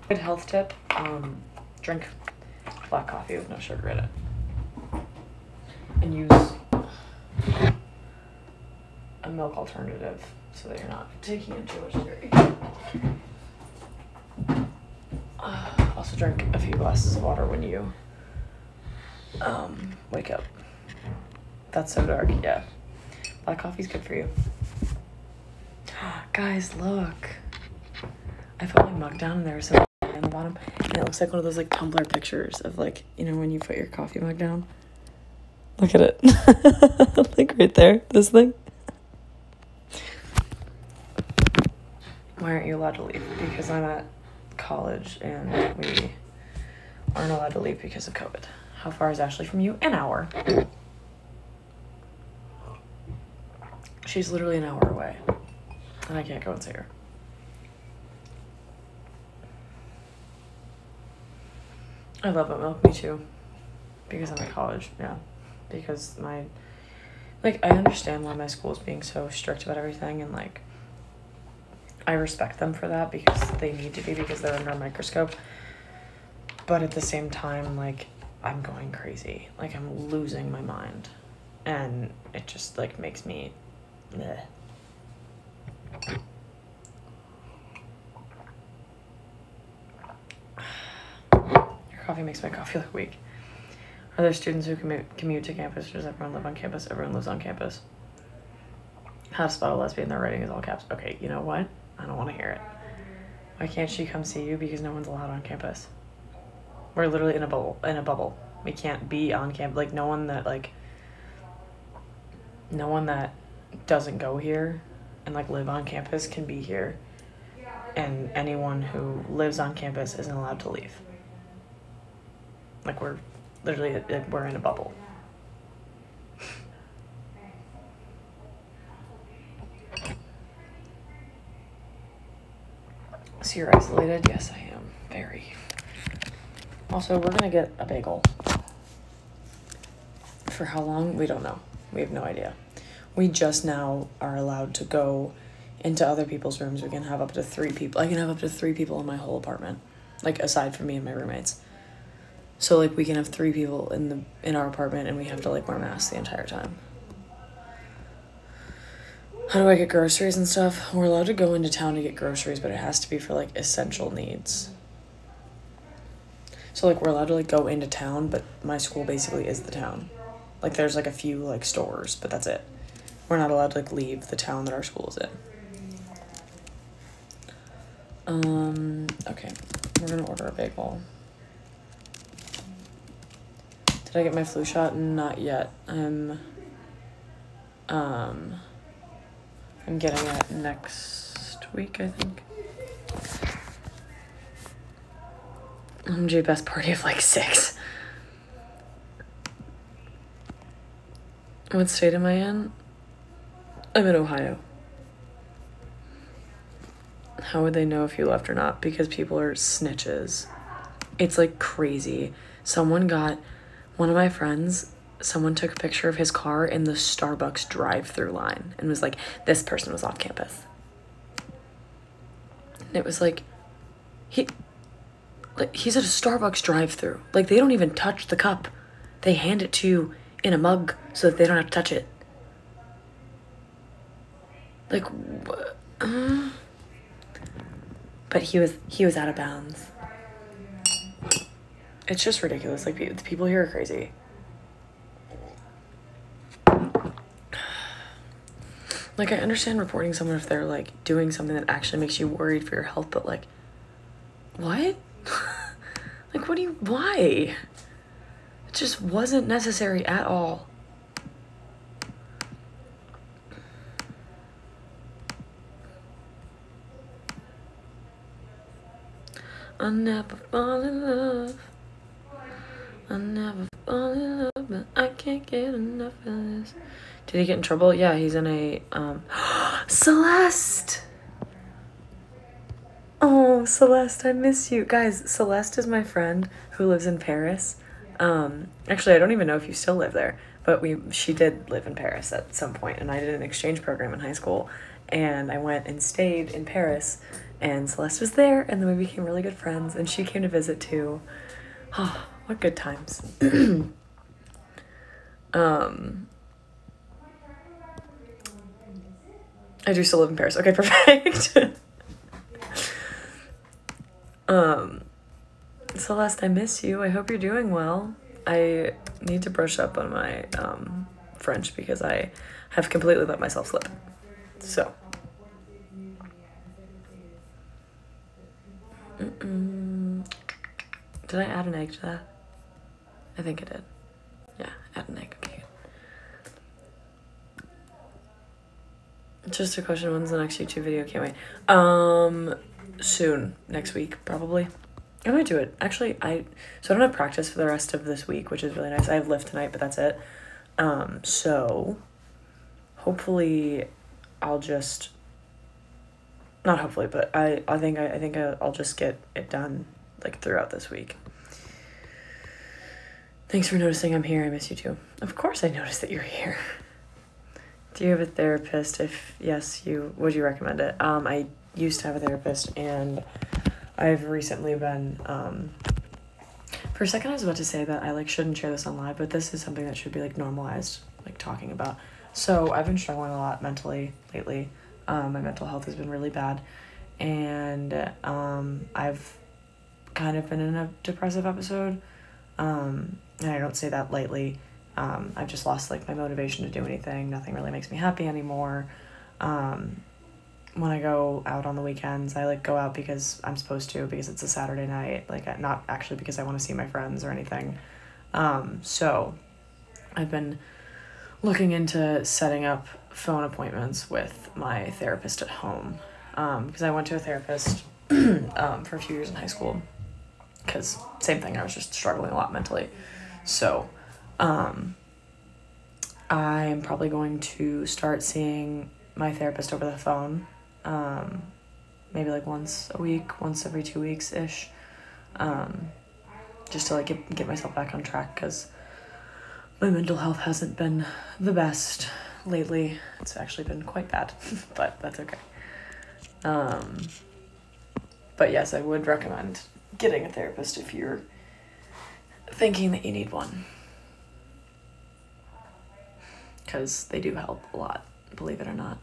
Good health tip, drink black coffee with no sugar in it. And use a milk alternative so that you're not taking in too much dairy. Also drink a few glasses of water when you wake up. That's so dark, yeah. Black coffee's good for you. Guys, look. I put my mug down and there was some on the bottom. And it looks like one of those like Tumblr pictures of like, you know, when you put your coffee mug down. Look at it. Like right there, this thing. Why aren't you allowed to leave? Because I'm at college and we aren't allowed to leave because of COVID. How far is Ashley from you? An hour. She's literally an hour away. And I can't go and see her. I love oat milk, me too. Because I'm at college, yeah. Because I understand why my school is being so strict about everything, and, like, I respect them for that because they need to be, because they're under a microscope. But at the same time, like, I'm going crazy. Like, I'm losing my mind. And it just, like, makes me, bleh. Your coffee makes my coffee look weak. Are there students who commute to campus, or does everyone live on campus? Everyone lives on campus. How to spell a lesbian, their writing is all caps. Okay, you know what? I don't want to hear it. Why can't she come see you? Because no one's allowed on campus. We're literally in a bubble. We can't be on campus. Like, no one that doesn't go here and, like, live on campus can be here. And anyone who lives on campus isn't allowed to leave. Like, we're literally, we're in a bubble. So you're isolated? Yes, I am. Very. Also, we're gonna get a bagel. For how long? We don't know. We have no idea. We just now are allowed to go into other people's rooms. We can have up to 3 people. I can have up to 3 people in my whole apartment. Like, aside from me and my roommates. So, like, we can have 3 people in our apartment, and we have to, like, wear masks the entire time. How do I get groceries and stuff? We're allowed to go into town to get groceries, but it has to be for, like, essential needs. So, like, we're allowed to, like, go into town, but my school basically is the town. Like, there's, like, a few, like, stores, but that's it. We're not allowed to, like, leave the town that our school is in. Okay. We're gonna order a bagel. Did I get my flu shot? Not yet. I'm getting it next week, I think. OMG, best party of like 6. What state am I in? I'm in Ohio. How would they know if you left or not? Because people are snitches. It's like crazy. One of my friends, someone took a picture of his car in the Starbucks drive-through line and was like, this person was off campus. And it was like, he's at a Starbucks drive-through. Like, they don't even touch the cup. They hand it to you in a mug so that they don't have to touch it. Like, but he was out of bounds. It's just ridiculous. Like, the people here are crazy. Like, I understand reporting someone if they're, like, doing something that actually makes you worried for your health, but, like, what? Like, why? It just wasn't necessary at all. I never fall in love. I never fall in love, but I can't get enough of this. Did he get in trouble? Yeah, he's in a, Celeste! Oh, Celeste, I miss you. Guys, Celeste is my friend who lives in Paris. Actually, I don't even know if you still live there, but she did live in Paris at some point, and I did an exchange program in high school, and I went and stayed in Paris and Celeste was there, and then we became really good friends, and she came to visit too. Oh, what good times. I do still live in Paris. Okay, perfect. Celeste, I miss you. I hope you're doing well. I need to brush up on my French because I have completely let myself slip. So. Did I add an egg to that? I think I did. Yeah, add an egg. Okay. Just a question, when's the next YouTube video? Can't wait. Soon. Next week, probably. I might do it. Actually, so I don't have practice for the rest of this week, which is really nice. I have lift tonight, but that's it. So hopefully I'll just, not hopefully, but I think I'll just get it done like throughout this week. Thanks for noticing I'm here. I miss you too. Of course I noticed that you're here. Do you have a therapist? If yes, would you recommend it? I used to have a therapist, and I've recently been, for a second I was about to say that I shouldn't share this on live, but this is something that should be normalized, talking about. So I've been struggling a lot mentally lately. My mental health has been really bad, and I've kind of been in a depressive episode, and I don't say that lightly. I've just lost my motivation to do anything. Nothing really makes me happy anymore. When I go out on the weekends, I go out because I'm supposed to, because it's a Saturday night, not actually because I want to see my friends or anything. So I've been looking into setting up phone appointments with my therapist at home, because I went to a therapist for a few years in high school, because same thing, I was just struggling a lot mentally. So I'm probably going to start seeing my therapist over the phone, maybe once a week, once every 2 weeks ish, just to get myself back on track, because my mental health hasn't been the best lately. It's actually been quite bad, but that's okay. But yes, I would recommend getting a therapist if you're thinking that you need one, because they do help a lot, believe it or not.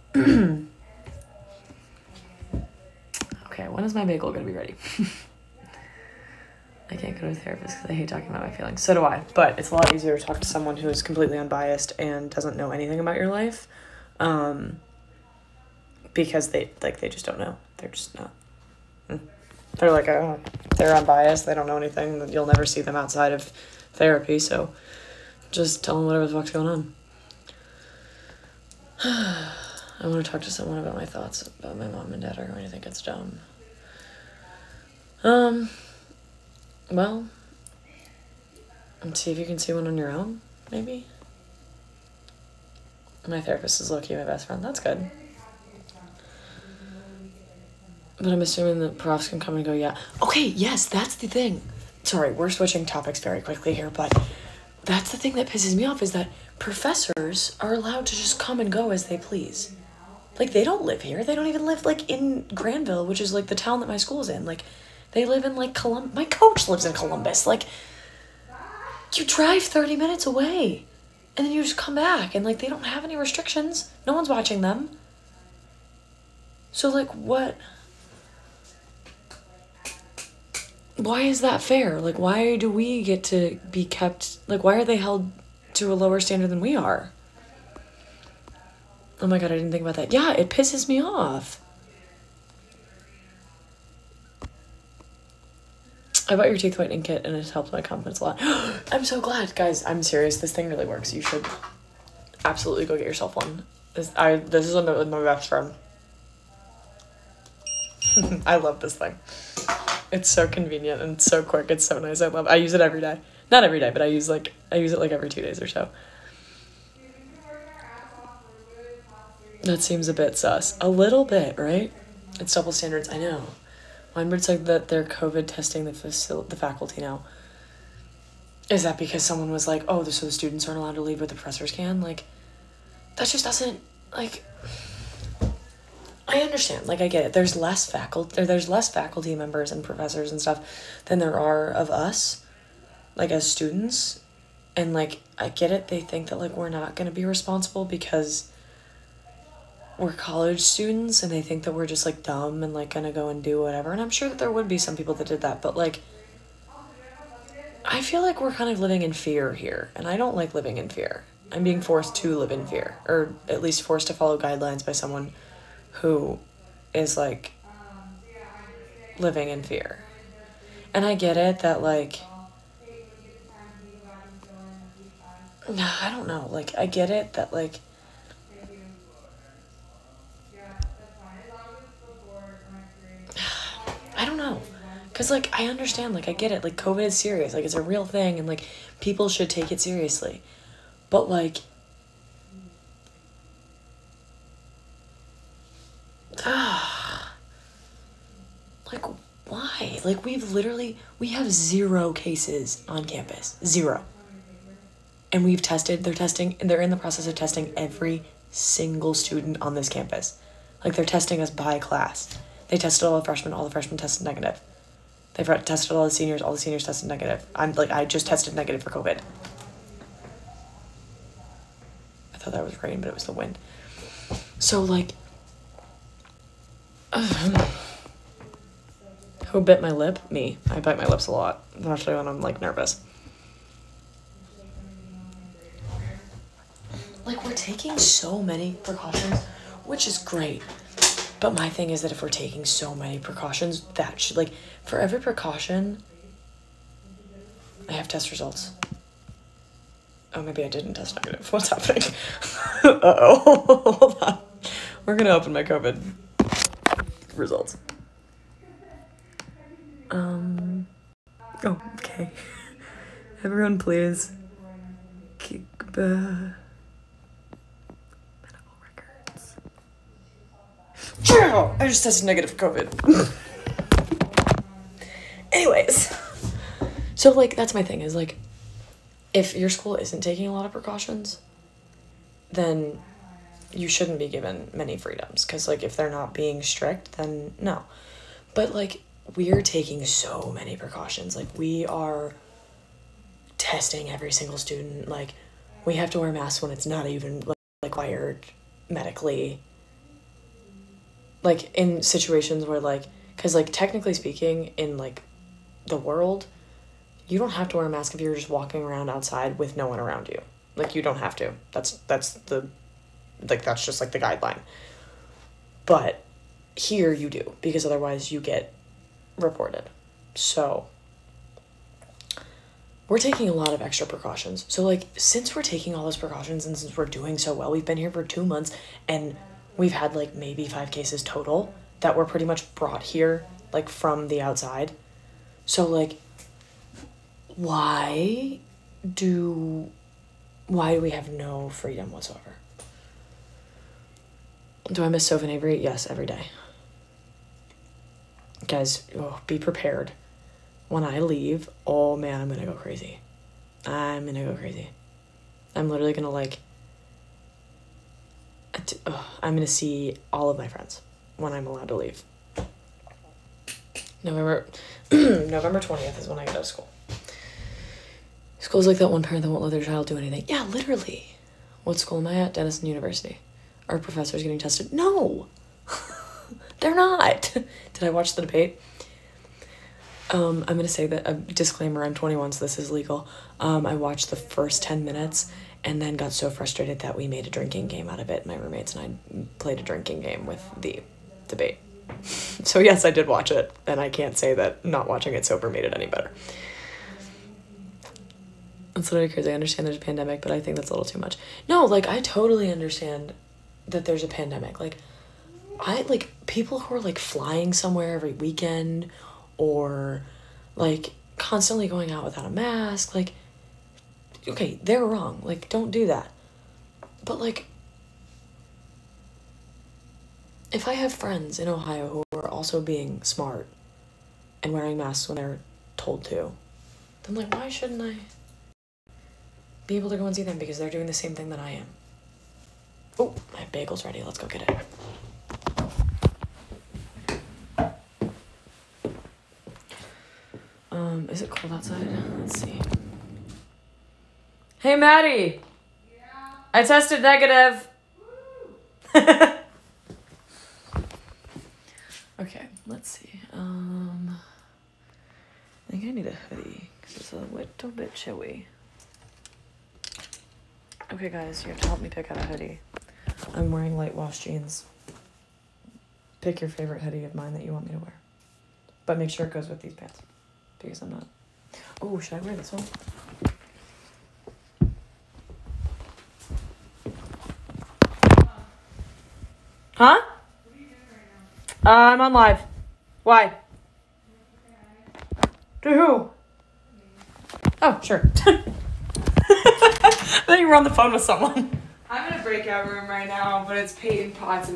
Okay, when is my bagel gonna be ready? I can't go to a therapist because I hate talking about my feelings. So do I, but it's a lot easier to talk to someone who is completely unbiased and doesn't know anything about your life, because they just don't know. They're just not. They're oh, they're unbiased. They don't know anything. You'll never see them outside of therapy, so just tell them whatever the fuck's going on. I want to talk to someone about my thoughts about my mom and dad are going to think it's dumb. Well, let's see if you can see one on your own, maybe. My therapist is low-key my best friend. That's good. But I'm assuming that profs can come and go, yeah. Okay, yes, that's the thing. Sorry, we're switching topics very quickly here, but that's the thing that pisses me off, is that professors are allowed to just come and go as they please. They don't live here. They don't even live, in Granville, which is, the town that my school's in. They live in, Columbus. My coach lives in Columbus. You drive 30 minutes away, and then you just come back, and, they don't have any restrictions. No one's watching them. So, what? Why is that fair? Why do we get to be kept, why are they held to a lower standard than we are? Oh my god, I didn't think about that. Yeah, it pisses me off. I bought your teeth whitening kit and it's helped my confidence a lot. I'm so glad. Guys, I'm serious. This thing really works. You should absolutely go get yourself one. This is with my best friend. I love this thing. It's so convenient and so quick. It's so nice. I use it every day. Not every day, but I use it every 2 days or so. That seems a bit sus. A little bit, right? It's double standards. I know. Weinberg said that they're COVID testing the faculty now. Is that because someone was oh, so the students aren't allowed to leave, but the professors can? That just doesn't, I I understand. Like, I get it. There's less faculty members and professors and stuff than there are of us, like, as students. And, like, I get it. They think that, like, we're not going to be responsible because we're college students, and they think that we're just, like, dumb and, like, going to go and do whatever. And I'm sure that there would be some people that did that. But, like, I feel like we're kind of living in fear here. And I don't like living in fear. I'm being forced to live in fear. Or at least forced to follow guidelines by someone who is, like, living in fear. And I get it that, like, I don't know, like, I get it that, like, I don't know, because, like, I understand, like, I get it, like, COVID is serious, like, it's a real thing, and, like, people should take it seriously, but, like, like, why? Like, we have 0 cases on campus. 0. And they're in the process of testing every single student on this campus. Like, they're testing us by class. They tested all the freshmen tested negative. They've tested all the seniors tested negative. I just tested negative for COVID. I thought that was rain, but it was the wind. So, like, who bit my lip? Me. I bite my lips a lot, especially when I'm, like, nervous. Like, we're taking so many precautions, which is great. But my thing is that if we're taking so many precautions, that should, like, for every precaution, I have test results. Oh, maybe I didn't test negative. What's happening? Uh-oh. Hold on. We're going to open my COVID results. Oh, okay. Everyone, please keep medical records. I just tested negative for COVID. Anyways, so, like, that's my thing, is, like, if your school isn't taking a lot of precautions, then you shouldn't be given many freedoms, because, like, if they're not being strict, then no. But, like, we're taking so many precautions. Like, we are testing every single student. Like, we have to wear masks when it's not even, like, required medically. Like, in situations where, like, because, like, technically speaking, in, like, the world, you don't have to wear a mask if you're just walking around outside with no one around you. Like, you don't have to. That's just, like, the guideline. But here you do, because otherwise you get reported. So we're taking a lot of extra precautions. So, like, since we're taking all those precautions and since we're doing so well, we've been here for 2 months and we've had, like, maybe 5 cases total that were pretty much brought here, like, from the outside. So, like, why do we have no freedom whatsoever? Do I miss Soph and Avery? Yes, every day. Guys, be prepared. When I leave, oh man, I'm gonna go crazy. I'm literally gonna, like, I'm gonna see all of my friends when I'm allowed to leave. November 20th is when I get out of school. School's like that one parent that won't let their child do anything. Yeah, literally. What school am I at? Denison University. Are professors getting tested? No! They're not! Did I watch the debate? I'm going to say that, a disclaimer, I'm 21, so this is legal. I watched the first 10 minutes and then got so frustrated that we made a drinking game out of it. My roommates and I played a drinking game with the debate. So yes, I did watch it, and I can't say that not watching it sober made it any better. It's literally crazy. I understand there's a pandemic, but I think that's a little too much. No, like, I totally understand that there's a pandemic. Like, people who are, like, flying somewhere every weekend or, like, constantly going out without a mask, like, okay, they're wrong. Like, don't do that. But, like, if I have friends in Ohio who are also being smart and wearing masks when they're told to, then, like, why shouldn't I be able to go and see them because they're doing the same thing that I am? Oh, my bagel's ready. Let's go get it. Is it cold outside? Let's see. Hey, Maddie. Yeah. I tested negative. Okay, let's see. I think I need a hoodie because it's a little bit chilly. Okay, guys, you have to help me pick out a hoodie. I'm wearing light wash jeans. Pick your favorite hoodie of mine that you want me to wear. But make sure it goes with these pants. Because I'm not... Oh, should I wear this one? Huh? What are you doing right now? I'm on live. Why? To who? Oh, sure. I thought you were on the phone with someone. I'm in a breakout room right now, but it's Peyton Potts and